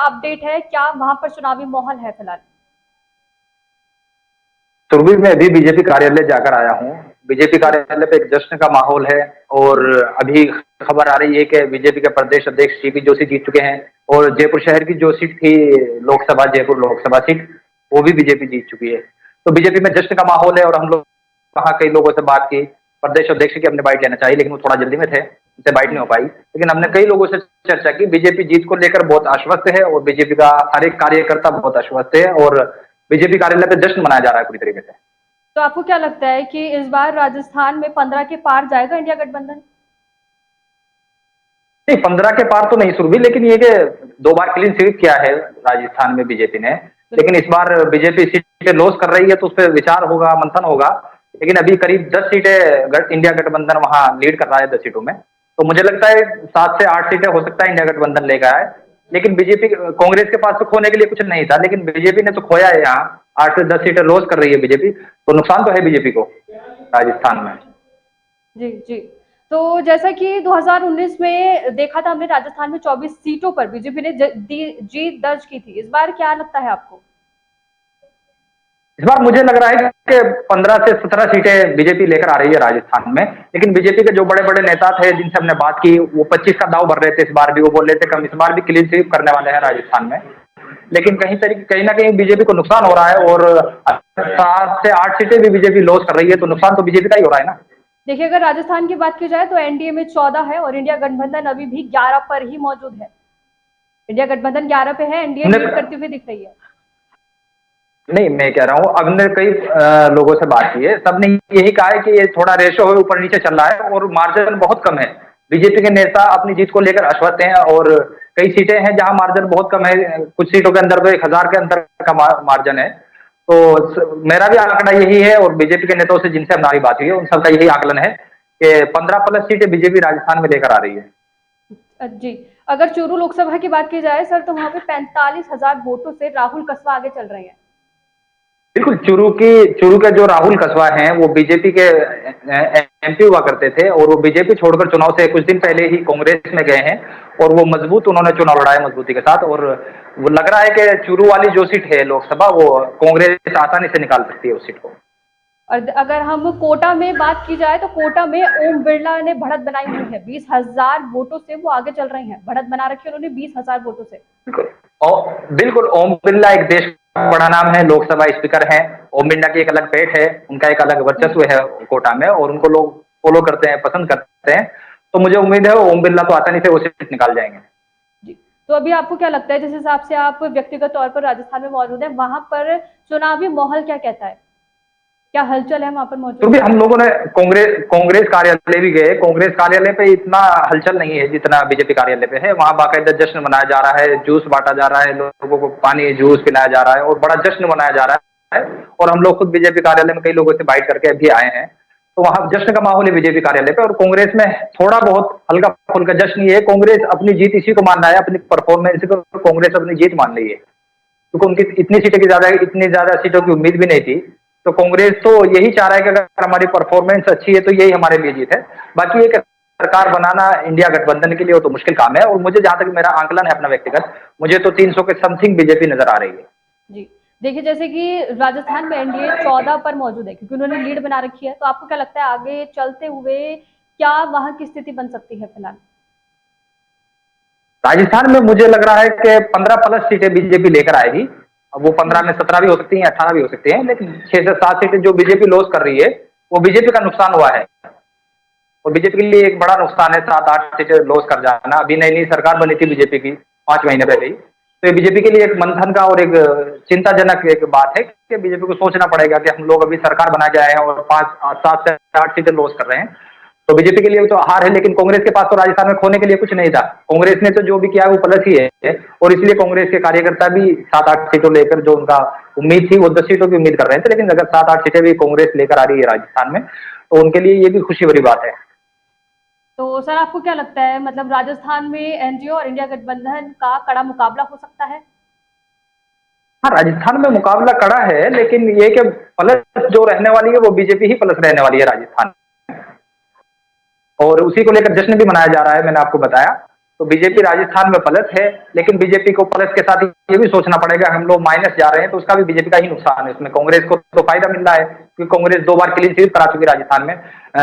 Update है, क्या वहां पर चुनावी माहौल है फिलहाल? सुरभि में अभी बीजेपी कार्यालय जाकर आया हूँ। बीजेपी कार्यालय पे एक जश्न का माहौल है और अभी खबर आ रही है कि बीजेपी के प्रदेश अध्यक्ष सीपी जोशी जीत चुके हैं और जयपुर शहर की जो सीट थी, लोकसभा जयपुर लोकसभा सीट, वो भी बीजेपी जीत चुकी है। तो बीजेपी में जश्न का माहौल है और हम लोग वहाँ कई लोगों से बात की। प्रदेश अध्यक्ष की हमने बाइट लेना चाहिए लेकिन वो थोड़ा जल्दी में थे, उनसे बाइट नहीं हो पाई। लेकिन हमने कई लोगों से चर्चा की, बीजेपी जीत को लेकर बहुत आश्वस्त है और बीजेपी का हर एक कार्यकर्ता बहुत आश्वस्त है और बीजेपी कार्यालय पे जश्न मनाया जा रहा है पूरी तरीके से। तो आपको क्या लगता है कि इस बार राजस्थान में 15 के पार जाएगा इंडिया गठबंधन? नहीं, 15 के पार तो नहीं सुरभि, लेकिन ये कि 2 बार क्लीन स्वीप किया है राजस्थान में बीजेपी ने। लेकिन इस बार बीजेपी सीटें लॉस कर रही है तो उस पर विचार होगा, मंथन होगा। लेकिन अभी करीब 10 सीटें इंडिया गठबंधन वहां लीड कर रहा है 10 सीटों में। तो मुझे लगता है 7 से 8 सीटें हो सकता है इंडिया गठबंधन लेकर आए। लेकिन बीजेपी, कांग्रेस के पास तो खोने के लिए कुछ नहीं था, लेकिन बीजेपी ने तो खोया है। यहाँ 8 से 10 सीटें लॉस कर रही है बीजेपी, तो नुकसान तो है बीजेपी को राजस्थान में। जी जी। तो जैसा कि 2019 में देखा था हमने, राजस्थान में 24 सीटों पर बीजेपी ने जीत दर्ज की थी। इस बार क्या लगता है आपको? इस बार मुझे लग रहा है कि 15 से 17 सीटें बीजेपी लेकर आ रही है राजस्थान में। लेकिन बीजेपी के जो बड़े बड़े नेता थे जिनसे हमने बात की, वो 25 का दाव भर रहे थे इस बार भी। वो बोल रहे थे कि हम इस बार भी क्लीन स्वीप करने वाले हैं राजस्थान में। लेकिन कहीं ना कहीं बीजेपी को नुकसान हो रहा है और 7 से 8 सीटें भी बीजेपी लॉस कर रही है, तो नुकसान तो बीजेपी का ही हो रहा है ना। देखिए, अगर राजस्थान की बात की जाए तो एनडीए में 14 है और इंडिया गठबंधन अभी भी 11 पर ही मौजूद है। इंडिया गठबंधन 11 पे है, एनडीए लीड करती हुई दिख रही है। नहीं, मैं कह रहा हूँ, अब हमने कई लोगों से बात की है, सबने यही कहा है कि ये थोड़ा रेशो है, ऊपर नीचे चल रहा है और मार्जिन बहुत कम है। बीजेपी के नेता अपनी जीत को लेकर आश्वस्त हैं और कई सीटें हैं जहां मार्जिन बहुत कम है। कुछ सीटों के अंदर तो 1000 के अंदर का मार्जिन है। तो मेरा भी आंकड़ा यही है और बीजेपी के नेताओं से जिनसे हमारी बात हुई है उन सबका यही आकलन है कि 15 प्लस सीटें बीजेपी राजस्थान में लेकर आ रही है। जी। अगर चूरू लोकसभा की बात की जाए सर, तो वहां पे 45,000 वोटों से राहुल कसवा आगे चल रहे हैं। बिल्कुल, चूरू के जो राहुल कसवा हैं वो बीजेपी के एमपी हुआ करते थे और वो बीजेपी छोड़कर चुनाव से कुछ दिन पहले ही कांग्रेस में गए हैं और वो मजबूत, उन्होंने चुनाव लड़ा है मजबूती के साथ। और वो लग रहा है कि चूरू वाली जो सीट है लोकसभा, वो कांग्रेस आसानी से निकाल सकती है उस सीट को। और अगर हम कोटा में बात की जाए तो कोटा में ओम बिरला ने बढ़त बनाई हुई है। 20,000 वोटों से वो आगे चल रहे हैं। बढ़त बना रखी है उन्होंने 20,000 वोटों से। बिल्कुल, ओम बिरला एक देश का बड़ा नाम है, लोकसभा स्पीकर हैं। ओम बिरला की एक अलग पेठ है, उनका एक अलग वर्चस्व है कोटा में और उनको लोग फॉलो करते हैं, पसंद करते हैं। तो मुझे उम्मीद है ओम बिरला तो आसानी से वो सीट निकाल जाएंगे। जी। तो अभी आपको क्या लगता है, जिस हिसाब से आप व्यक्तिगत तौर पर राजस्थान में मौजूद हैं, वहां पर चुनावी माहौल क्या कहता है? क्या हलचल है वहां पर तो मौजूद? भी हम लोगों ने कांग्रेस कार्यालय भी गए। कांग्रेस कार्यालय पे इतना हलचल नहीं है जितना बीजेपी कार्यालय पे है। वहां बाकायदा जश्न मनाया जा रहा है, जूस बांटा जा रहा है, लोगों को पानी जूस पिलाया जा रहा है और बड़ा जश्न मनाया जा रहा है। और हम लोग खुद बीजेपी कार्यालय में कई लोगों से बाइट करके अभी आए हैं, तो वहां जश्न का माहौल है बीजेपी कार्यालय पे। और कांग्रेस में थोड़ा बहुत हल्का फुल्का जश्न ही है। कांग्रेस अपनी जीत इसी को मान रहा है, अपनी परफॉर्मेंस को कांग्रेस अपनी जीत मान रही है, क्योंकि उनकी इतनी ज्यादा सीटों की उम्मीद भी नहीं थी। तो कांग्रेस तो यही चाह रहा है कि अगर हमारी परफॉर्मेंस अच्छी है तो यही हमारे लिए जीत है। बाकी एक सरकार बनाना इंडिया गठबंधन के लिए वो तो मुश्किल काम है। और मुझे जहां तक मेरा आंकलन है अपना व्यक्तिगत, मुझे तो 300 के समथिंग बीजेपी नजर आ रही है। जी। देखिए, जैसे कि राजस्थान में एनडीए 14 पर मौजूद है क्योंकि उन्होंने लीड बना रखी है। तो आपको क्या लगता है आगे चलते हुए क्या वहां की स्थिति बन सकती है फिलहाल? राजस्थान में मुझे लग रहा है कि 15 प्लस सीटें बीजेपी लेकर आएगी। अब वो 15 में 17 भी हो सकती हैं, 18 भी हो सकती हैं, लेकिन 6 से 7 सीटें जो बीजेपी लॉस कर रही है वो बीजेपी का नुकसान हुआ है और बीजेपी के लिए एक बड़ा नुकसान है 7-8 सीटें लॉस कर जाना। अभी नई नई सरकार बनी थी बीजेपी की 5 महीने पहले ही, तो ये बीजेपी के लिए एक मंथन का और एक चिंताजनक एक बात है कि बीजेपी को सोचना पड़ेगा कि हम लोग अभी सरकार बना के आए हैं और 7 से 8 सीटें लॉस कर रहे हैं। तो बीजेपी के लिए तो हार है, लेकिन कांग्रेस के पास तो राजस्थान में खोने के लिए कुछ नहीं था। कांग्रेस ने तो जो भी किया वो प्लस ही है और इसलिए कांग्रेस के कार्यकर्ता भी 7-8 सीटों लेकर, जो उनका उम्मीद थी वो 10 सीटों की उम्मीद कर रहे थे। लेकिन अगर 7-8 सीटें भी कांग्रेस लेकर आ रही है राजस्थान में तो उनके लिए ये भी खुशी भरी बात है। तो सर, आपको क्या लगता है, मतलब राजस्थान में एनडीए और इंडिया गठबंधन का कड़ा मुकाबला हो सकता है? हाँ, राजस्थान में मुकाबला कड़ा है, लेकिन ये कि प्लस जो रहने वाली है वो बीजेपी ही प्लस रहने वाली है राजस्थान, और उसी को लेकर जश्न भी मनाया जा रहा है, मैंने आपको बताया। तो बीजेपी राजस्थान में प्लस है, लेकिन बीजेपी को प्लस के साथ ये भी सोचना पड़ेगा, हम लोग माइनस जा रहे हैं तो उसका भी बीजेपी का ही नुकसान है। इसमें कांग्रेस को तो फायदा मिल रहा है क्योंकि कांग्रेस 2 बार क्लीन स्वीप करा चुकी राजस्थान में।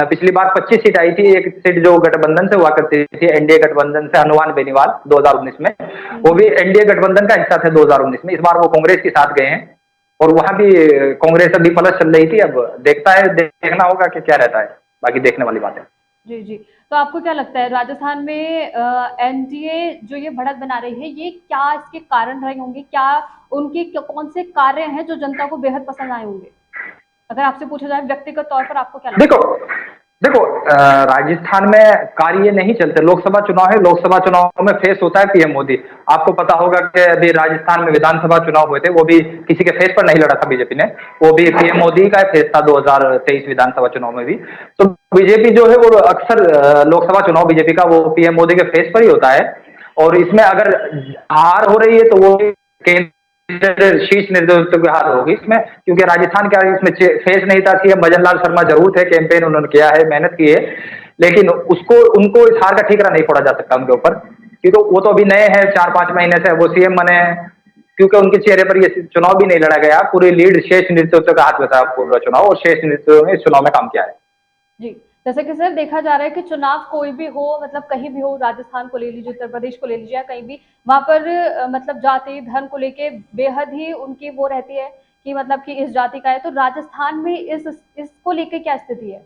पिछली बार 25 सीट आई थी, एक सीट जो गठबंधन से हुआ करती थी, एनडीए गठबंधन से, हनुमान बेनीवाल 2019 में, वो भी एनडीए गठबंधन का हिस्सा थे 2019 में। इस बार वो कांग्रेस के साथ गए हैं और वहां भी कांग्रेस अभी प्लस चल रही थी। अब देखना होगा कि क्या रहता है, बाकी देखने वाली बात है। जी जी। तो आपको क्या लगता है राजस्थान में एनडीए जो ये बढ़त बना रही है, ये क्या इसके कारण रहे होंगे? क्या उनके कौन से कार्य हैं जो जनता को बेहद पसंद आए होंगे? अगर आपसे पूछा जाए व्यक्तिगत तौर पर आपको क्या लगता देखो देखो राजस्थान में कार्य नहीं चलते। लोकसभा चुनाव है, लोकसभा चुनाव में फेस होता है पीएम मोदी। आपको पता होगा कि अभी राजस्थान में विधानसभा चुनाव हुए थे, वो भी किसी के फेस पर नहीं लड़ा था बीजेपी ने, वो भी पीएम मोदी का फेस था 2023 विधानसभा चुनाव में भी। तो बीजेपी जो है वो अक्सर लोकसभा चुनाव बीजेपी का वो पीएम मोदी के फेस पर ही होता है। और इसमें अगर हार हो रही है तो वो शीर्ष नेतृत्व की हार होगी इसमें, क्योंकि राजस्थान का इसमें फेस नहीं था। सीएम भजन लाल शर्मा जरूर थे, कैंपेन उन्होंने किया है, मेहनत की है, लेकिन उसको उनको इस हार का ठीकरा नहीं फोड़ा जा सकता उनके ऊपर, क्योंकि वो तो अभी नए हैं, 4-5 महीने से वो सीएम बने हैं। क्योंकि उनके चेहरे पर ये चुनाव भी नहीं लड़ा गया, पूरी लीड शेष नेतृत्व का हाथ में था पूरा चुनाव, और शेष नेतृत्व ने इस चुनाव में काम किया है। जी। जैसे कि सर देखा जा रहा है कि चुनाव कोई भी हो, मतलब कहीं भी हो, राजस्थान को ले लीजिए, उत्तर प्रदेश को ले लीजिए, या कहीं भी, वहां पर मतलब जाति धर्म को लेके बेहद ही उनकी वो रहती है कि मतलब कि इस जाति का है। तो राजस्थान में इसको लेके क्या स्थिति है?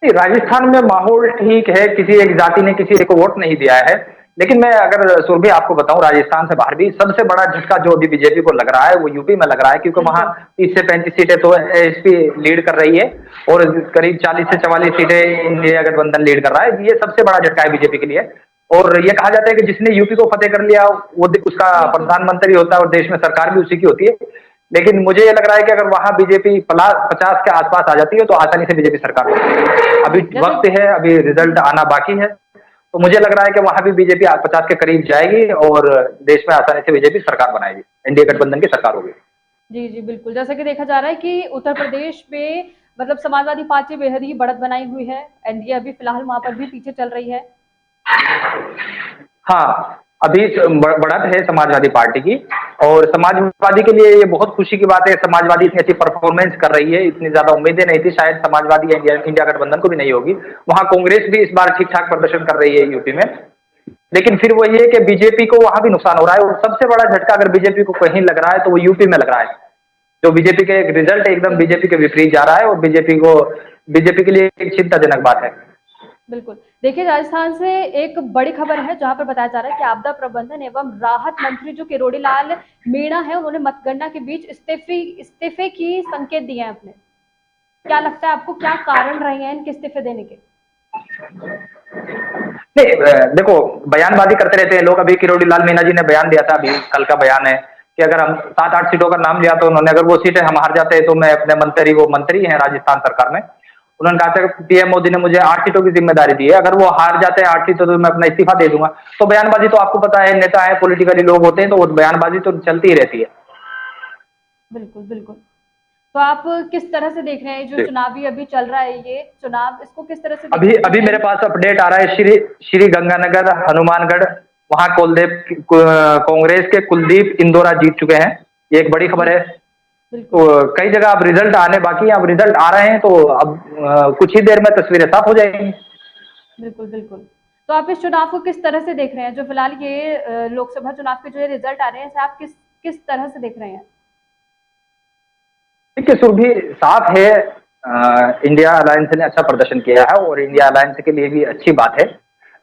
राजस्थान में माहौल ठीक है, किसी एक जाति ने किसी एक को वोट नहीं दिया है। लेकिन मैं अगर सुरभि आपको बताऊं, राजस्थान से बाहर भी सबसे बड़ा झटका जो अभी बीजेपी को लग रहा है वो यूपी में लग रहा है, क्योंकि वहां 30 से 35 सीटें तो एसपी लीड कर रही है और करीब 40 से 44 सीटें इंडिया गठबंधन लीड कर रहा है। ये सबसे बड़ा झटका है बीजेपी के लिए। और ये कहा जाता है कि जिसने यूपी को फतेह कर लिया वो उसका प्रधानमंत्री होता है और देश में सरकार भी उसी की होती है। लेकिन मुझे ये लग रहा है कि अगर वहां बीजेपी 50 के आसपास आ जाती है तो आसानी से बीजेपी सरकार बनती है। अभी वक्त है, अभी रिजल्ट आना बाकी है, तो मुझे लग रहा है कि वहां भी बीजेपी 50 के करीब जाएगी और देश में आसानी से बीजेपी सरकार बनाएगी, एनडीए गठबंधन की सरकार होगी। जी जी बिल्कुल। जैसा कि देखा जा रहा है कि उत्तर प्रदेश में मतलब समाजवादी पार्टी बेहद ही बढ़त बनाई हुई है, एनडीए अभी फिलहाल वहां पर भी पीछे चल रही है। हाँ, अभी बढ़त है समाजवादी पार्टी की, और समाजवादी के लिए ये बहुत खुशी की बात है। समाजवादी इतनी अच्छी परफॉर्मेंस कर रही है, इतनी ज्यादा उम्मीदें नहीं थी शायद समाजवादी इंडिया गठबंधन को भी नहीं होगी। वहां कांग्रेस भी इस बार ठीक ठाक प्रदर्शन कर रही है यूपी में, लेकिन फिर वही है कि बीजेपी को वहां भी नुकसान हो रहा है। और सबसे बड़ा झटका अगर बीजेपी को कहीं लग रहा है तो वो यूपी में लग रहा है, जो बीजेपी के रिजल्ट एकदम बीजेपी के विपरीत जा रहा है, और बीजेपी के लिए एक चिंताजनक बात है। बिल्कुल। देखिए राजस्थान से एक बड़ी खबर है जहां पर बताया जा रहा है कि आपदा प्रबंधन एवं राहत मंत्री जो किरोड़ी लाल मीणा है, उन्होंने मतगणना के बीच इस्तीफे की संकेत दिए हैं अपने। क्या लगता है आपको, क्या कारण रहे हैं इनके इस्तीफे देने के? नहीं, देखो, बयानबाजी करते रहते हैं लोग। अभी किरोड़ी लाल मीणा जी ने बयान दिया था, अभी कल का बयान है कि अगर हम 7-8 सीटों का नाम लिया तो उन्होंने, अगर वो सीटें हम हार जाते हैं तो मैं अपने वो मंत्री हैं राजस्थान सरकार में, उन्होंने कहा था कि पीएम मोदी ने मुझे 8 सीटों की जिम्मेदारी दी है, अगर वो हार जाते हैं 8 सीटों तो मैं अपना इस्तीफा दे दूंगा। तो बयानबाजी तो आपको पता है, नेता है, पॉलिटिकली लोग होते हैं, तो वो बयानबाजी तो चलती ही रहती है। बिल्कुल बिल्कुल। तो आप किस तरह से देख रहे हैं जो चुनावी अभी चल रहा है, ये चुनाव, इसको किस तरह से अभी मेरे पास अपडेट आ रहा है, श्री गंगानगर, हनुमानगढ़, वहां कांग्रेस के कुलदीप इंदौरा जीत चुके हैं। ये एक बड़ी खबर है। तो कई जगह अब रिजल्ट आने बाकी हैं, अब रिजल्ट आ रहे हैं, तो अब कुछ ही देर में तस्वीरें साफ हो जाएंगी। बिल्कुल बिल्कुल। तो आप इस चुनाव को किस तरह से देख रहे हैं, जो फिलहाल ये लोकसभा चुनाव के जो रिजल्ट आ रहे हैं, आप किस तरह से देख रहे हैं? देखिए सुरभि, साफ है, इंडिया अलायंस ने अच्छा प्रदर्शन किया है और इंडिया अलायंस के लिए भी अच्छी बात है।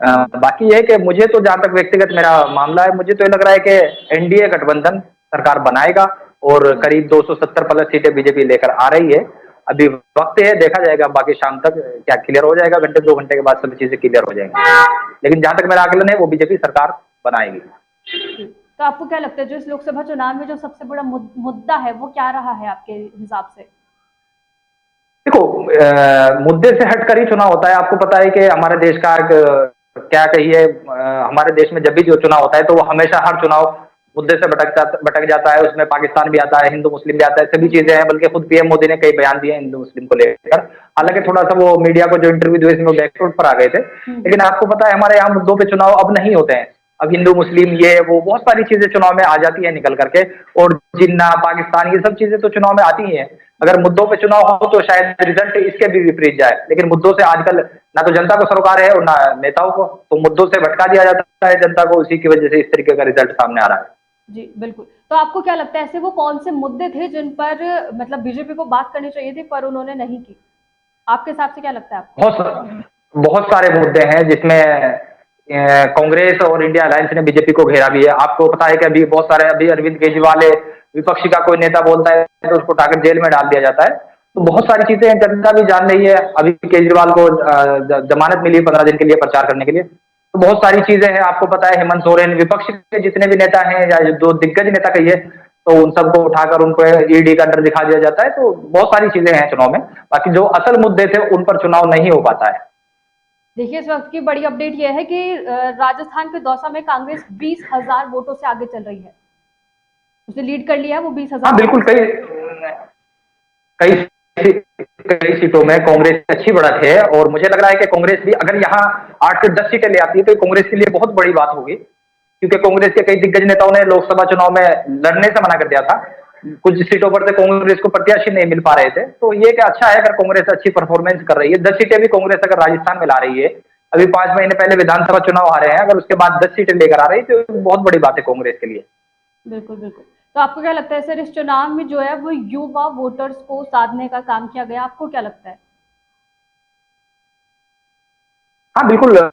बाकी यह है कि मुझे तो, जहां तक व्यक्तिगत मेरा मामला है, मुझे तो ये लग रहा है कि एनडीए गठबंधन सरकार बनाएगा और करीब 270 प्लस सीटें बीजेपी लेकर आ रही है। अभी वक्त है, देखा जाएगा, बाकी शाम तक क्या क्लियर हो जाएगा, घंटे 2 घंटे के बाद सभी चीजें क्लियर हो जाएंगी। लेकिन जहां तक मेरा आकलन है वो बीजेपी सरकार बनाएगी। तो आपको क्या लगता है जो इस लोकसभा चुनाव में जो सबसे बड़ा मुद्दा है वो क्या रहा है आपके हिसाब से? देखो, मुद्दे से हटकर ही चुनाव होता है। आपको पता है कि हमारे देश का क्या कहिए, हमारे देश में जब भी जो चुनाव होता है तो वो हमेशा हर चुनाव मुद्दे से भटक जाता है। उसमें पाकिस्तान भी आता है, हिंदू मुस्लिम भी आता है, सभी चीजें हैं। बल्कि खुद पीएम मोदी ने कई बयान दिए हिंदू मुस्लिम को लेकर। हालांकि थोड़ा सा वो मीडिया को जो इंटरव्यू दिए इसमें बैकफुट पर आ गए थे। लेकिन आपको पता है हमारे यहाँ मुद्दों पे चुनाव अब नहीं होते हैं। अब हिंदू मुस्लिम ये वो बहुत सारी चीजें चुनाव में आ जाती है निकल करके। और जिन्ना पाकिस्तान ये सब चीजें तो चुनाव में आती ही है। अगर मुद्दों पे चुनाव हो तो शायद रिजल्ट इसके भी विपरीत जाए। लेकिन मुद्दों से आजकल ना तो जनता को सरोकार है और ना नेताओं को, तो मुद्दों से भटका दिया जाता है जनता को। उसी की वजह से इस तरीके का रिजल्ट सामने आ रहा है। जी बिल्कुल। तो आपको क्या लगता है ऐसे वो कौन से मुद्दे थे जिन पर मतलब बीजेपी को बात करनी चाहिए थी पर उन्होंने नहीं की? आपके हिसाब से क्या लगता है आपको? बहुत सारे मुद्दे हैं जिसमें कांग्रेस और इंडिया अलायंस ने बीजेपी को घेरा भी है। आपको पता है कि अभी बहुत सारे अभी अरविंद केजरीवाल है, विपक्षी का कोई नेता बोलता है तो उसको उठाकर जेल में डाल दिया जाता है। तो बहुत सारी चीजें जनता भी जान रही है। अभी केजरीवाल को जमानत मिली है 15 दिन के लिए प्रचार करने के लिए। तो बहुत सारी चीजें हैं। आपको पता है हेमंत सोरेन, विपक्ष के जितने भी नेता हैं या जो दिग्गज नेता कहिए, तो उन सबको उठाकर उनको ईडी का डर दिखा दिया जाता है। तो बहुत सारी चीजें हैं चुनाव में। बाकी जो असल मुद्दे थे उन पर चुनाव नहीं हो पाता है। देखिए इस वक्त की बड़ी अपडेट यह है कि राजस्थान के दौसा में कांग्रेस 20,000 वोटों से आगे चल रही है। उसने लीड कर लिया है वो 20,000। हाँ बिल्कुल। कई कई सीटों में कांग्रेस की अच्छी बढ़त है। और मुझे लग रहा है कि कांग्रेस भी अगर यहाँ 8 से 10 सीटें ले आती है तो कांग्रेस के लिए बहुत बड़ी बात होगी। क्योंकि कांग्रेस के कई दिग्गज नेताओं ने लोकसभा चुनाव में लड़ने से मना कर दिया था। कुछ सीटों पर से कांग्रेस को प्रत्याशी नहीं मिल पा रहे थे। तो ये क्या अच्छा है अगर कांग्रेस अच्छी परफॉर्मेंस कर रही है। 10 सीटें भी कांग्रेस अगर राजस्थान में ला रही है, अभी 5 महीने पहले विधानसभा चुनाव हारे हैं, अगर उसके बाद 10 सीटें लेकर आ रही है तो बहुत बड़ी बात है कांग्रेस के लिए। बिल्कुल बिल्कुल। तो आपको क्या लगता है सर इस चुनाव में जो है वो युवा वोटर्स को साधने का काम किया गया, आपको क्या लगता है? हाँ बिल्कुल।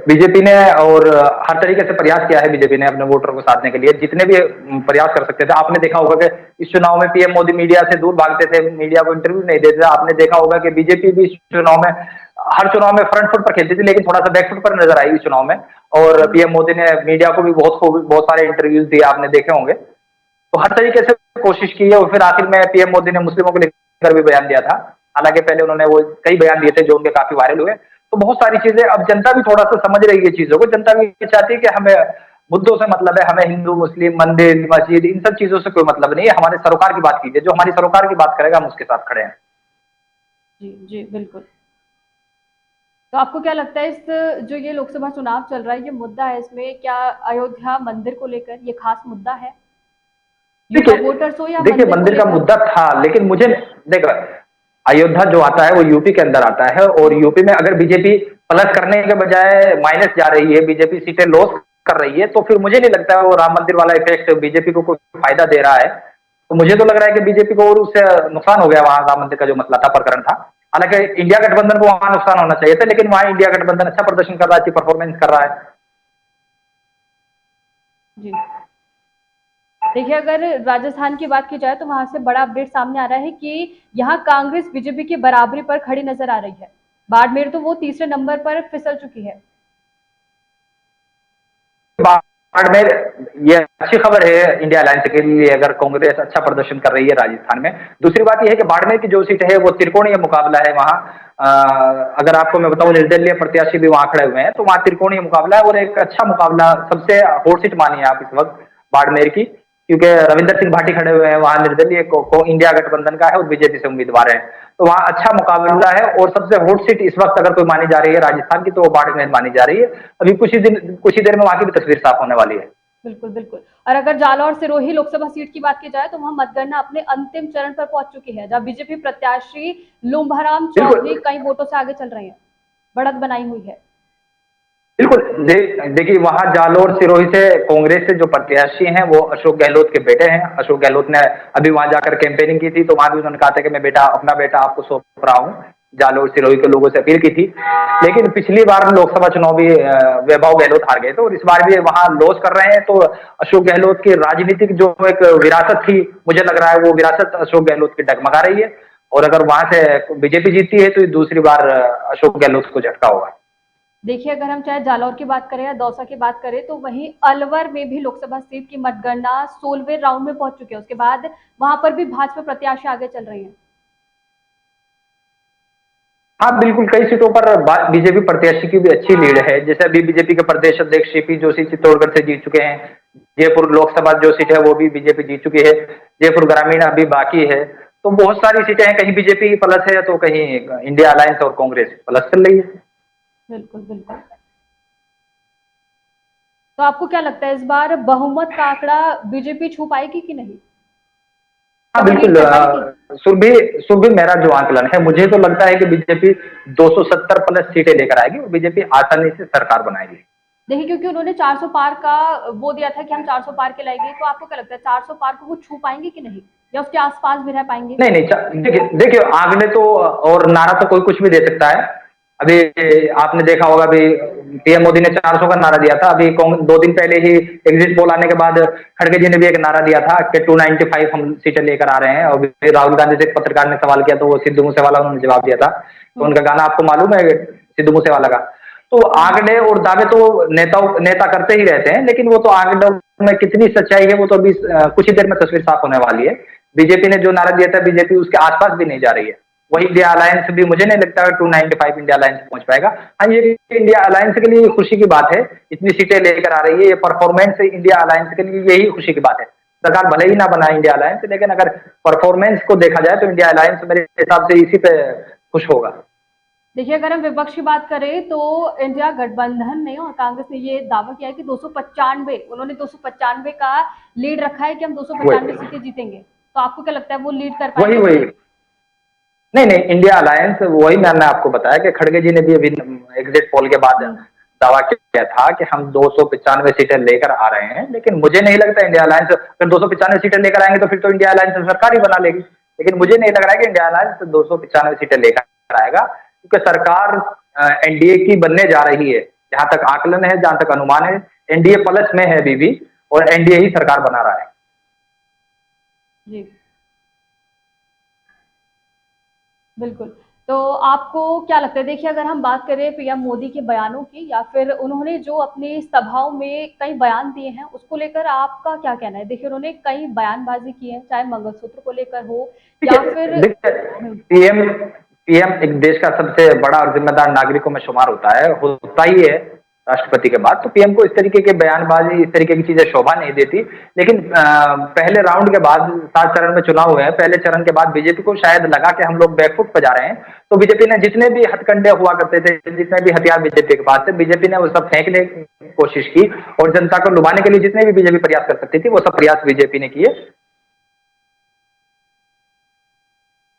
बीजेपी ने और हर तरीके से प्रयास किया है बीजेपी ने अपने वोटर को साधने के लिए, जितने भी प्रयास कर सकते थे। आपने देखा होगा कि इस चुनाव में पीएम मोदी मीडिया से दूर भागते थे, मीडिया को इंटरव्यू नहीं देते थे। आपने देखा होगा कि बीजेपी भी इस चुनाव में हर चुनाव में फ्रंट फुट पर खेलती थी, लेकिन थोड़ा सा बैक फुट पर नजर आई इस चुनाव में। और पीएम मोदी ने मीडिया को भी बहुत सारे इंटरव्यूज दिए, आपने देखे होंगे। तो हर तरीके से कोशिश की है। और फिर आखिर में पीएम मोदी ने मुस्लिमों को लेकर भी बयान दिया था। हालांकि पहले उन्होंने वो कई बयान दिए थे जो उनके काफी वायरल हुए। तो बहुत सारी चीजें अब जनता भी थोड़ा सा समझ रही है चीजों को। जनता भी चाहती है कि हमें मुद्दों से मतलब है, हमें हिंदू मुस्लिम मंदिर मस्जिद इन सब चीजों से कोई मतलब नहीं है। हमारे सरोकार की बात कीजिए, जो हमारी सरोकार की बात करेगा हम उसके साथ खड़े हैं। जी जी बिल्कुल। तो आपको क्या लगता है इस जो ये लोकसभा चुनाव चल रहा है ये मुद्दा है, इसमें क्या अयोध्या मंदिर को लेकर ये खास मुद्दा है? युवा वोटर्स हो या देखिए मंदिर को मंदिर का लेकर? मुद्दा था, लेकिन मुझे देखो अयोध्या जो आता है वो यूपी के अंदर आता है। और यूपी में अगर बीजेपी प्लस करने के बजाय माइनस जा रही है, बीजेपी सीटें लॉस कर रही है, तो फिर मुझे नहीं लगता वो राम मंदिर वाला इफेक्ट बीजेपी को कोई फायदा दे रहा है। तो मुझे तो लग रहा है कि बीजेपी को और उससे नुकसान हो गया वहां राम मंदिर का जो मसला था, प्रकरण था। हालांकि इंडिया गठबंधन को वहां नुकसान होना चाहिए था, लेकिन वहां इंडिया गठबंधन अच्छा प्रदर्शन कर रहा है, अच्छी परफॉर्मेंस कर रहा है। जी देखिए अगर राजस्थान की बात की जाए तो वहां से बड़ा अपडेट सामने आ रहा है कि यहाँ कांग्रेस बीजेपी की बराबरी पर खड़ी नजर आ रही है। बाड़मेर तो वो तीसरे नंबर पर फिसल चुकी है। बाड़मेर ये अच्छी खबर है इंडिया अलायंस के लिए अगर कांग्रेस अच्छा प्रदर्शन कर रही है राजस्थान में। दूसरी बात यह है कि बाड़मेर की जो सीट है वो त्रिकोणीय मुकाबला है वहां। अगर आपको मैं बताऊं निर्दलीय प्रत्याशी भी वहां खड़े हुए हैं, तो वहां त्रिकोणीय मुकाबला है और एक अच्छा मुकाबला, सबसे हॉट सीट मानिए आप इस वक्त बाड़मेर की। क्योंकि रविंदर सिंह भाटी खड़े हुए हैं वहां, निर्दलीय को इंडिया गठबंधन का है और बीजेपी से उम्मीदवार है। तो वहां अच्छा मुकाबला है। और सबसे हॉट सीट इस वक्त अगर कोई मानी जा रही है राजस्थान की तो वो बाड़मेर मानी जा रही है। अभी कुछ ही देर में वहां की भी तस्वीर साफ होने वाली है। बिल्कुल बिल्कुल। और अगर जालौर सिरोही लोकसभा सीट की बात की जाए तो वहां मतगणना अपने अंतिम चरण पर पहुंच चुकी है, जहां बीजेपी प्रत्याशी लुम्भाराम चौधरी कई वोटों से आगे चल रहे हैं, बढ़त बनाई हुई है। बिल्कुल। देखिए वहां जालोर सिरोही से कांग्रेस से जो प्रत्याशी हैं वो अशोक गहलोत के बेटे हैं। अशोक गहलोत ने अभी वहां जाकर कैंपेनिंग की थी, तो वहां भी उन्होंने कहा था कि मैं अपना बेटा आपको सौंप रहा हूं। जालोर सिरोही के लोगों से अपील की थी। लेकिन पिछली बार लोकसभा चुनाव भी वैभव गहलोत हार गए थे और इस बार भी वहां लॉस कर रहे हैं। तो अशोक गहलोत की राजनीतिक जो एक विरासत थी, मुझे लग रहा है वो विरासत अशोक गहलोत की डगमगा रही है। और अगर वहां से बीजेपी जीतती है तो दूसरी बार अशोक गहलोत को झटका होगा। देखिए अगर हम चाहे जालौर की बात करें या दौसा की बात करें तो वहीं अलवर में भी लोकसभा सीट की मतगणना 16वें राउंड में पहुंच चुकी है। उसके बाद वहां पर भी भाजपा प्रत्याशी आगे चल रही है। हाँ बिल्कुल। कई सीटों पर बीजेपी प्रत्याशी की भी अच्छी लीड है। जैसे अभी बीजेपी के प्रदेश अध्यक्ष सीपी जोशी चित्तौड़गढ़ से जीत चुके हैं। जयपुर लोकसभा जो सीट है वो भी बीजेपी जीत चुकी है, जयपुर ग्रामीण अभी बाकी है। तो बहुत सारी सीटें हैं, कहीं बीजेपी प्लस है तो कहीं इंडिया अलायंस और कांग्रेस प्लस चल रही है। बिल्कुल बिल्कुल। तो आपको क्या लगता है इस बार बहुमत का आंकड़ा बीजेपी छू पाएगी कि नहीं? हाँ कभी लीड बिल्कुल, कर पाएगी? सुरभि सुरभि मेरा जो आंकलन है, मुझे तो लगता है कि बीजेपी 270 प्लस सीटें लेकर आएगी और बीजेपी आसानी से सरकार बनाएगी। देखिए, क्योंकि उन्होंने 400 पार का वो दिया था कि हम 400 पार के लाएंगे, तो आपको क्या लगता है 400 पार को वो छू पाएंगे कि नहीं, या उसके आसपास भी रह पाएंगे? नहीं नहीं, देखिए देखिए आंकड़े तो और नारा तो कोई कुछ भी दे सकता है। अभी आपने देखा होगा, अभी पीएम मोदी ने 400 का नारा दिया था, अभी 2 दिन पहले ही एग्जिट पोल आने के बाद खड़गे जी ने भी एक नारा दिया था कि 295 हम सीटें लेकर आ रहे हैं। और फिर राहुल गांधी से एक पत्रकार ने सवाल किया तो वो सिद्धू मूसेवाला उन्होंने जवाब दिया था। तो उनका गाना आपको मालूम है सिद्धू मूसेवाला का? तो आंकड़े और दावे तो नेता करते ही रहते हैं, लेकिन वो तो आंकड़ों में कितनी सच्चाई है वो तो अभी कुछ ही देर में तस्वीर साफ होने वाली है। बीजेपी ने जो नारा दिया था, बीजेपी उसके आसपास भी नहीं जा रही है। वही इंडिया अलायंस भी मुझे नहीं लगता 295 इंडिया अलायंस पहुंच पाएगा। हाँ, ये इंडिया अलायंस के लिए खुशी की बात है, इतनी सीटें लेकर आ रही है, ये परफॉर्मेंस इंडिया अलायंस के लिए यही खुशी की बात है। सरकार भले ही ना बनाए इंडिया अलायंस, लेकिन अगर परफॉर्मेंस को देखा जाए तो इंडिया अलायंस मेरे हिसाब से इसी पे खुश होगा। देखिए, अगर हम विपक्ष की बात करें तो इंडिया गठबंधन ने और कांग्रेस ने ये दावा किया है कि 295, उन्होंने 295 का लीड रखा है कि हम 295 सीटें जीतेंगे। तो आपको क्या लगता है वो लीड कर वही पाएंगे? वही नहीं नहीं, इंडिया अलायंस वही मैंने आपको बताया कि खड़गे जी ने भी अभी एग्जिट पोल के बाद दावा किया था कि हम 295 सीटें लेकर आ रहे हैं। लेकिन मुझे नहीं लगता इंडिया अलायंस अगर 295 सीटें लेकर आएंगे तो फिर तो इंडिया अलायंस सरकार ही बना लेगी। लेकिन मुझे नहीं लग रहा है कि इंडिया अलायंस 295 सीटें लेकर आएगा, क्योंकि सरकार एनडीए की बनने जा रही है। जहां तक आकलन है, जहां तक अनुमान है, एनडीए प्लस में है अभी भी, और एनडीए ही सरकार बना रहा है। जी बिल्कुल। तो आपको क्या लगता है, देखिए अगर हम बात करें पीएम मोदी के बयानों की, या फिर उन्होंने जो अपनी सभाओं में कई बयान दिए हैं उसको लेकर आपका क्या कहना है? देखिए उन्होंने कई बयानबाजी की है, चाहे मंगलसूत्र को लेकर हो या फिर पीएम पीएम एक देश का सबसे बड़ा और जिम्मेदार नागरिकों में शुमार होता ही है राष्ट्रपति के बाद। तो पीएम को इस तरीके के बयानबाजी, इस तरीके की चीजें शोभा नहीं देती। लेकिन पहले राउंड के बाद 7 चरण में चुनाव हुए हैं, पहले चरण के बाद बीजेपी को शायद लगा कि हम लोग बैकफुट पर जा रहे हैं। तो बीजेपी ने जितने भी हथकंडे हुआ करते थे, जितने भी हथियार बीजेपी के पास थे, बीजेपी ने वो सब फेंकने की कोशिश की, और जनता को लुभाने के लिए जितने भी बीजेपी प्रयास कर सकती थी वो सब प्रयास बीजेपी ने किए।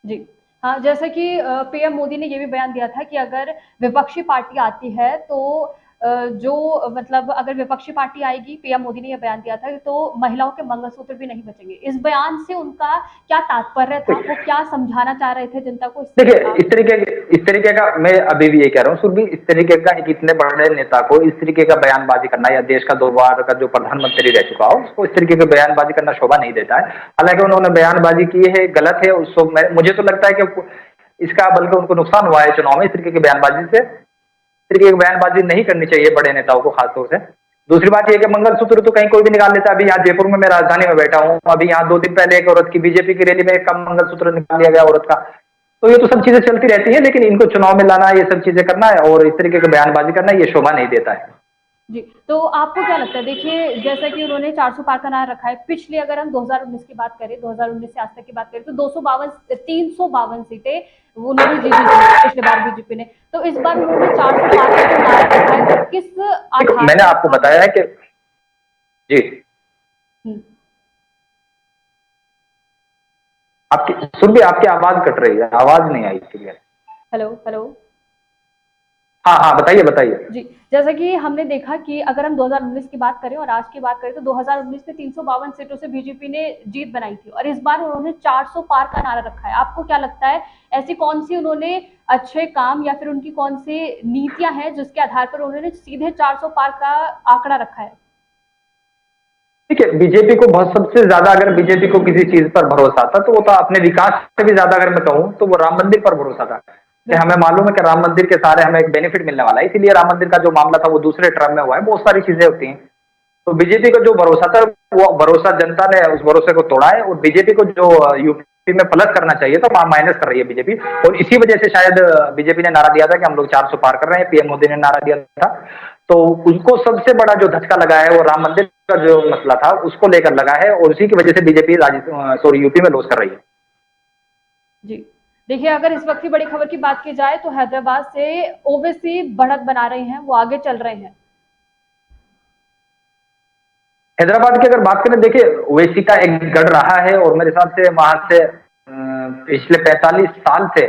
जी हाँ, जैसे कि पीएम मोदी ने ये भी बयान दिया था कि अगर विपक्षी पार्टी आती है तो जो मतलब अगर विपक्षी पार्टी आएगी, पीएम मोदी ने यह बयान दिया था, तो महिलाओं के मंगलसूत्र भी नहीं बचेंगे। इस बयान से उनका क्या तात्पर्य था? वो क्या समझाना चाह रहे थे जनता को? देखिए इस तरीके का मैं अभी भी ये कह रहा हूँ सुरभि, इस तरीके का एक इतने बड़े नेता को इस तरीके का बयानबाजी करना, या देश का 2 बार का जो प्रधानमंत्री रह चुका हो उसको इस तरीके की बयानबाजी करना शोभा नहीं देता है। हालांकि उन्होंने बयानबाजी की है, गलत है, उसको मुझे तो लगता है कि इसका बल्कि उनको नुकसान हुआ है चुनाव में इस तरीके की बयानबाजी से। इस तरीके की बयानबाजी नहीं करनी चाहिए बड़े नेताओं को खासतौर से। दूसरी बात यह कि मंगलसूत्र तो कहीं कोई भी निकाल लेता है। अभी यहाँ जयपुर में मैं राजधानी में बैठा हूँ, अभी यहाँ 2 दिन पहले एक औरत की बीजेपी की रैली में एक मंगलसूत्र निकाल लिया गया औरत का। तो ये तो सब चीजें चलती रहती हैं, लेकिन इनको चुनाव में लाना, ये सब चीजें करना है और इस तरीके की बयानबाजी करना, ये शोभा नहीं देता है। जी, तो आपको क्या लगता है, देखिए जैसा कि उन्होंने 400 पार का नारा रखा है, पिछले अगर हम 2019 की बात करें, 2019 से आज तक की बात करें, तो 352 सीटें उन्होंने जीती थी पिछले बार बीजेपी ने। तो इस बार उन्होंने 400 पार का जो नारा रखा है, तो किस आधार मैंने आपको बताया है कि जी आपकी सुरभि, आपकी आवाज कट रही है, आवाज नहीं आई क्लियर। Hello hello. हाँ हाँ, बताइए बताइए। जी, जैसा कि हमने देखा कि अगर हम 2019 की बात करें और आज की बात करें, तो 2019 में 352 सीटों से बीजेपी ने जीत बनाई थी, और इस बार उन्होंने 400 पार का नारा रखा है। आपको क्या लगता है, ऐसी कौन सी उन्होंने अच्छे काम या फिर उनकी कौन सी नीतियां हैं जिसके आधार पर उन्होंने सीधे 400 पार का आंकड़ा रखा है? ठीक है, बीजेपी को बहुत सबसे ज्यादा अगर बीजेपी को किसी चीज पर भरोसा था तो वो तो अपने विकास से भी ज्यादा, अगर मैं कहूँ तो वो राम मंदिर पर भरोसा था कि हमें मालूम है कि राम मंदिर के सारे हमें एक बेनिफिट मिलने वाला है, इसीलिए राम मंदिर का जो मामला था वो दूसरे टर्म में हुआ है। बहुत सारी चीजें होती हैं। तो बीजेपी को जो भरोसा था वो भरोसा जनता ने उस भरोसे को तोड़ा है, और बीजेपी को जो यूपी में प्लस करना चाहिए तो वहां माइनस कर रही है बीजेपी। और इसी वजह से शायद बीजेपी ने नारा दिया था कि हम लोग 400 पार कर रहे हैं, पीएम मोदी ने नारा दिया था। तो उनको सबसे बड़ा जो धक्का लगा है वो राम मंदिर का जो मसला था उसको लेकर लगा है, और उसी की वजह से बीजेपी यूपी में लॉस कर रही है। जी, देखिए अगर इस वक्त की बड़ी खबर की बात की जाए तो हैदराबाद से ओवैसी बढ़त बना रहे हैं, वो आगे चल रहे हैं। हैदराबाद की अगर बात करें, देखिए ओवैसी का एक गढ़ रहा है और मेरे हिसाब से वहां से पिछले 45 साल से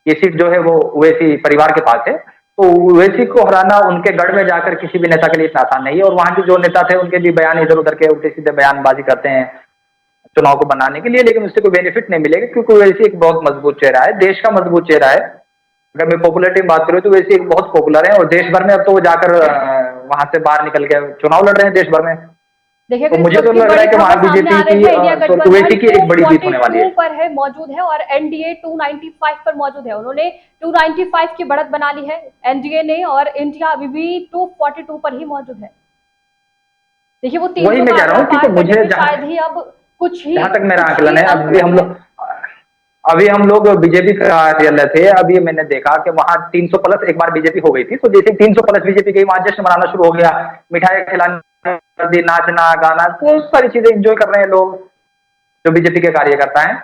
ये सीट जो है वो ओवैसी परिवार के पास है। तो ओवैसी को हराना उनके गढ़ में जाकर किसी भी नेता के लिए इतना आसान नहीं है। और वहां के जो नेता थे उनके भी बयान इधर उधर के उल्टे सीधे बयानबाजी करते हैं चुनाव को बनाने के लिए, लेकिन उससे कोई बेनिफिट नहीं मिलेगा, क्योंकि ओवैसी एक बहुत मजबूत चेहरा है, देश का मजबूत चेहरा है। अगर मैं पॉपुलरिटी में बात करूँ तो ओवैसी एक बहुत पॉपुलर है और देश भर में अब तो वो जाकर वहां से बाहर निकल के चुनाव लड़ रहे हैं देश भर में। देखिए तो अगर इस मुझे वक्त तो की लग रहा बड़ी है कि वहां खबर सामने बीजेपी आ रही की है, इंडिया तो ओवैसी की एक बड़ी जीत होने वाली 242 है। पर है, मौजूद है, और एनडीए 295 पर मौजूद है। उन्होंने 295 की बढ़त बना ली है एनडीए ने, और इंडिया अभी भी 242 पर ही मौजूद है। देखिए वो वही 300 मैं का कह रहा आंकड़ा हूँ कि पार तो करने मुझे में शायद ही अब जहां तक मेरा कुछ आकलन ही है, अंक बचे हैं। अभी हम लोग बीजेपी कार्यालय थे, अभी मैंने देखा कि वहां 300 प्लस एक बार बीजेपी हो गई थी। तो जैसे 300 प्लस बीजेपी गई, वहां जश्न मनाना शुरू हो गया, मिठाई खिलानी कर दी, नाचना गाना बहुत सारी चीजें एंजॉय कर रहे हैं लोग जो बीजेपी के कार्यकर्ता हैं।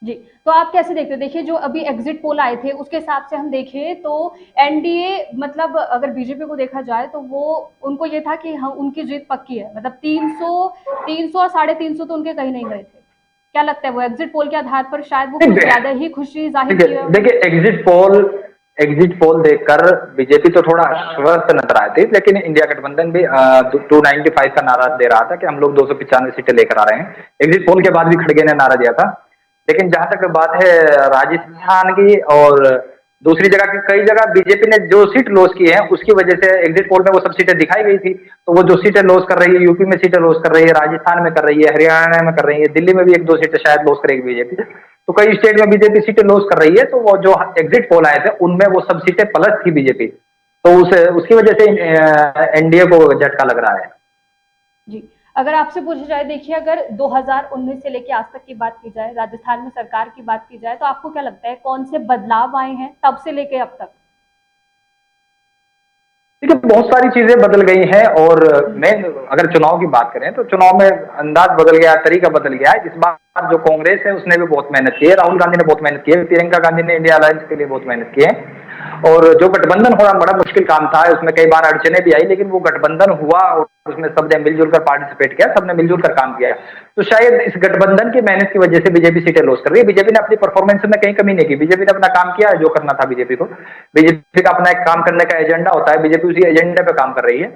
जी, तो आप कैसे देखते हैं? देखिए जो अभी एग्जिट पोल आए थे उसके हिसाब से हम देखें तो एनडीए, मतलब अगर बीजेपी को देखा जाए तो वो उनको ये था कि हम उनकी जीत पक्की है, मतलब 300 और 350 तो उनके कहीं नहीं गए थे। क्या लगता है, वो एग्जिट पोल के आधार पर शायद वो कुछ ज्यादा ही खुशी जाहिर की है उन्होंने? देखिए एग्जिट पोल देखकर बीजेपी तो थोड़ा आश्वस्त नजर आए थे, लेकिन इंडिया गठबंधन भी 295 का नारा दे रहा था कि हम लोग 295 सीटें लेकर आ रहे हैं। एग्जिट पोल के बाद भी खड़गे ने नारा दिया था। लेकिन जहां तक बात है राजस्थान की और दूसरी जगह की, कई जगह बीजेपी ने जो सीट लॉस की है उसकी वजह से एग्जिट पोल में वो सब सीटें दिखाई गई थी। तो वो जो सीटें लॉस कर रही है, यूपी में सीटें लॉस कर रही है, राजस्थान में कर रही है, हरियाणा में कर रही है, दिल्ली में भी एक दो सीटें शायद लॉस करेगी बीजेपी। तो कई स्टेट में बीजेपी सीटें लॉस कर रही है। तो वो जो एग्जिट पोल आए थे उनमें वो सब सीटें प्लस थी बीजेपी। तो उसकी वजह से एनडीए को झटका लग रहा है। जी, अगर आपसे पूछा जाए, देखिए अगर 2019 से लेके आज तक की बात की जाए, राजस्थान में सरकार की बात की जाए, तो आपको क्या लगता है कौन से बदलाव आए हैं तब से लेके अब तक? देखिए बहुत सारी चीजें बदल गई हैं। और मैं अगर चुनाव की बात करें तो चुनाव में अंदाज बदल गया, तरीका बदल गया है। इस बार जो कांग्रेस है उसने भी बहुत मेहनत की है, राहुल गांधी ने बहुत मेहनत की है, प्रियंका गांधी ने इंडिया अलायंस के लिए बहुत मेहनत की है। और जो गठबंधन होना बड़ा मुश्किल काम था, उसमें कई बार अड़चने भी आई, लेकिन वो गठबंधन हुआ और उसमें सबने मिलजुल कर पार्टिसिपेट किया, सबने मिलजुल कर काम किया। तो शायद इस गठबंधन की मेहनत की वजह से बीजेपी सीटें लॉस कर रही है। बीजेपी ने अपनी परफॉर्मेंस में कहीं कमी नहीं की, बीजेपी ने अपना काम किया है जो करना था। बीजेपी का अपना एक काम करने का एजेंडा होता है, बीजेपी उसी एजेंडे पे काम कर रही है।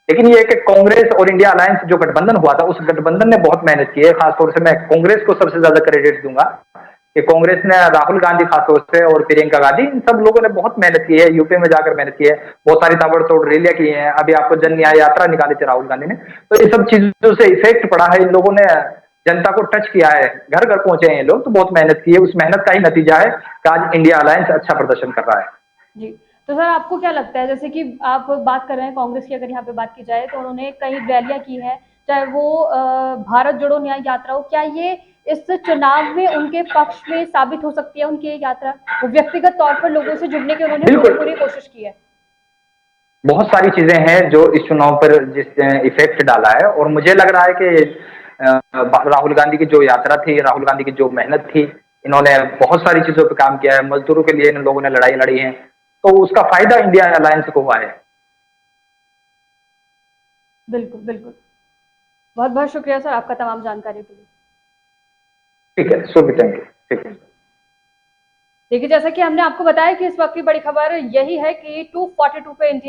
लेकिन ये कि कांग्रेस और इंडिया अलायंस जो गठबंधन हुआ था, उस गठबंधन ने बहुत मेहनत की है। खासतौर से मैं कांग्रेस को सबसे ज्यादा क्रेडिट दूंगा कि कांग्रेस ने, राहुल गांधी खासतौर से और प्रियंका गांधी, इन सब लोगों ने बहुत मेहनत की है, यूपी में जाकर मेहनत की है, बहुत सारी ताबड़तोड़ रैलियां की हैं। अभी आपको जन न्याय यात्रा निकाली थी राहुल गांधी ने। तो ये सब चीजों से इफेक्ट पड़ा है, इन लोगों ने जनता को टच किया है, घर घर पहुंचे हैं ये लोग, तो बहुत मेहनत की है। उस मेहनत का ही नतीजा है कि आज इंडिया अलायंस अच्छा प्रदर्शन कर रहा है। जी, तो सर आपको क्या लगता है, जैसे कि आप बात कर रहे हैं कांग्रेस की, अगर यहाँ पे बात की जाए तो उन्होंने कई रैलियां की है, चाहे वो भारत जोड़ो न्याय यात्रा हो, क्या ये इस चुनाव में उनके पक्ष में साबित हो सकती है उनकी ये यात्रा? वो व्यक्तिगत तौर पर लोगों से जुड़ने की उन्होंने पूरी बिल्कुल, पूरी कोशिश की है। बहुत सारी चीजें हैं जो इस चुनाव पर जिस इफेक्ट डाला है। और मुझे लग रहा है कि राहुल गांधी की जो यात्रा थी, राहुल गांधी की जो मेहनत थी, इन्होंने बहुत सारी चीजों पर काम किया है, मजदूरों के लिए इन लोगों ने लड़ाई लड़ी है, तो उसका फायदा इंडिया अलायंस को हुआ है। बिल्कुल बिल्कुल, बहुत बहुत शुक्रिया सर आपका तमाम जानकारी के लिए। ठीक है, शुभ, थैंक यू। ठीक है। देखिए जैसा कि हमने आपको बताया कि इस वक्त की बड़ी खबर यही है कि 242 पे